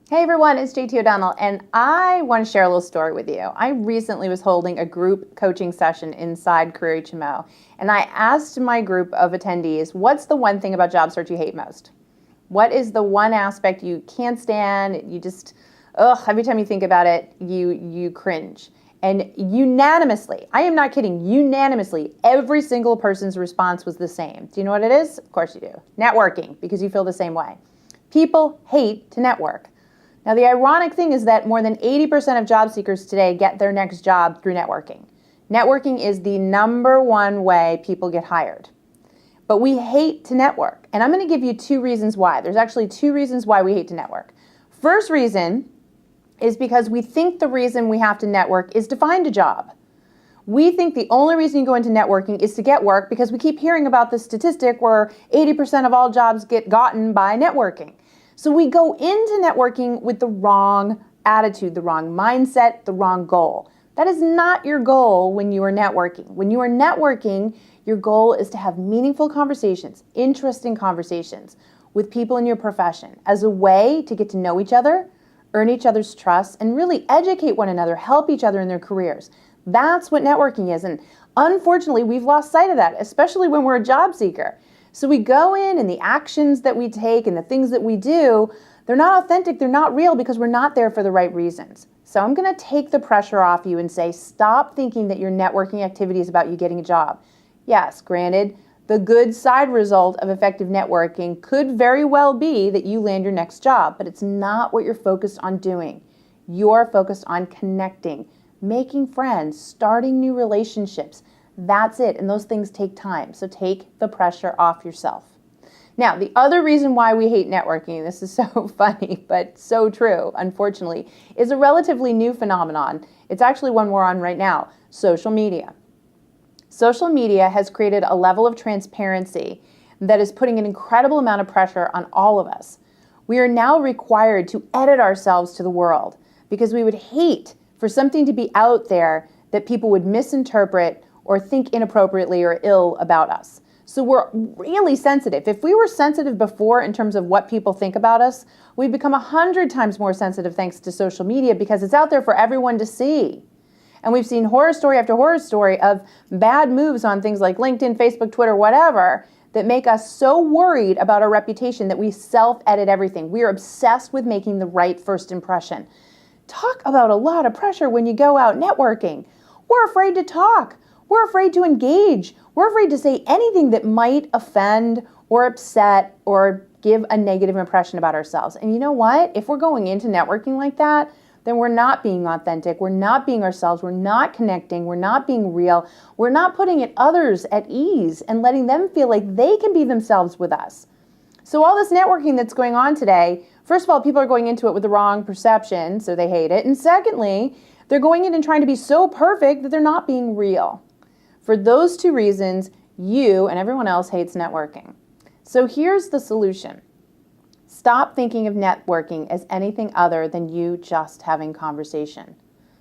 Hey everyone, it's JT O'Donnell, and I want to share a little story with you. I recently was holding a group coaching session inside Career HMO, and I asked my group of attendees, what's the one thing about job search you hate most? What is the one aspect you can't stand? You just, every time you think about it, you cringe. And unanimously, I am not kidding, unanimously, every single person's response was the same. Do you know what it is? Of course you do. Networking, because you feel the same way. People hate to network. Now, the ironic thing is that more than 80% of job seekers today get their next job through networking. Networking is the number one way people get hired. But we hate to network. And I'm going to give you two reasons why. There's actually two reasons why we hate to network. First reason is because we think the reason we have to network is to find a job. We think the only reason you go into networking is to get work because we keep hearing about the statistic where 80% of all jobs get gotten by networking. So we go into networking with the wrong attitude, the wrong mindset, the wrong goal. That is not your goal when you are networking. When you are networking, your goal is to have meaningful conversations, interesting conversations with people in your profession as a way to get to know each other, earn each other's trust, and really educate one another, help each other in their careers. That's what networking is. And unfortunately, we've lost sight of that, especially when we're a job seeker. So we go in and the actions that we take and the things that we do, they're not authentic, they're not real because we're not there for the right reasons. So I'm going to take the pressure off you and say, stop thinking that your networking activity is about you getting a job. Yes, granted, the good side result of effective networking could very well be that you land your next job, but it's not what you're focused on doing. You're focused on connecting, making friends, starting new relationships. That's it, and those things take time, so take the pressure off yourself. Now, the other reason why we hate networking, this is so funny, but so true, unfortunately, is a relatively new phenomenon. It's actually one we're on right now, social media. Social media has created a level of transparency that is putting an incredible amount of pressure on all of us. We are now required to edit ourselves to the world because we would hate for something to be out there that people would misinterpret or think inappropriately or ill about us. So we're really sensitive. If we were sensitive before in terms of what people think about us, we've become 100 times more sensitive thanks to social media because it's out there for everyone to see. And we've seen horror story after horror story of bad moves on things like LinkedIn, Facebook, Twitter, whatever, that make us so worried about our reputation that we self-edit everything. We are obsessed with making the right first impression. Talk about a lot of pressure when you go out networking. We're afraid to talk. We're afraid to engage. We're afraid to say anything that might offend or upset or give a negative impression about ourselves. And you know what? If we're going into networking like that, then we're not being authentic. We're not being ourselves. We're not connecting. We're not being real. We're not putting others at ease and letting them feel like they can be themselves with us. So all this networking that's going on today, first of all, people are going into it with the wrong perception, so they hate it. And secondly, they're going in and trying to be so perfect that they're not being real. For those two reasons, you and everyone else hates networking. So here's the solution. Stop thinking of networking as anything other than you just having conversation.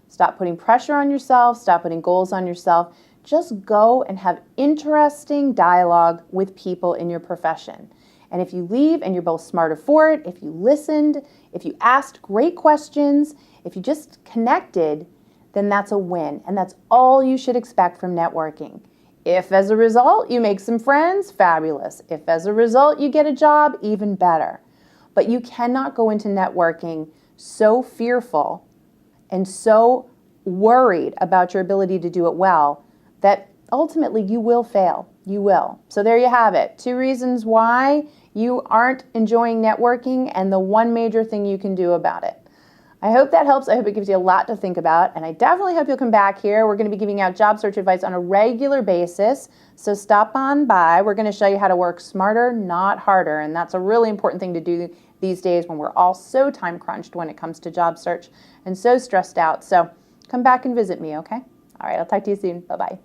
Stop putting pressure on yourself. Stop putting goals on yourself. Just go and have interesting dialogue with people in your profession. And if you leave and you're both smarter for it, if you listened, if you asked great questions, if you just connected, then that's a win. And that's all you should expect from networking. If as a result you make some friends, fabulous. If as a result you get a job, even better. But you cannot go into networking so fearful and so worried about your ability to do it well that ultimately you will fail. You will. So there you have it. 2 reasons why you aren't enjoying networking and the one major thing you can do about it. I hope that helps. I hope it gives you a lot to think about. And I definitely hope you'll come back here. We're going to be giving out job search advice on a regular basis. So stop on by. We're going to show you how to work smarter, not harder. And that's a really important thing to do these days when we're all so time crunched when it comes to job search and so stressed out. So come back and visit me, okay? All right, I'll talk to you soon. Bye-bye.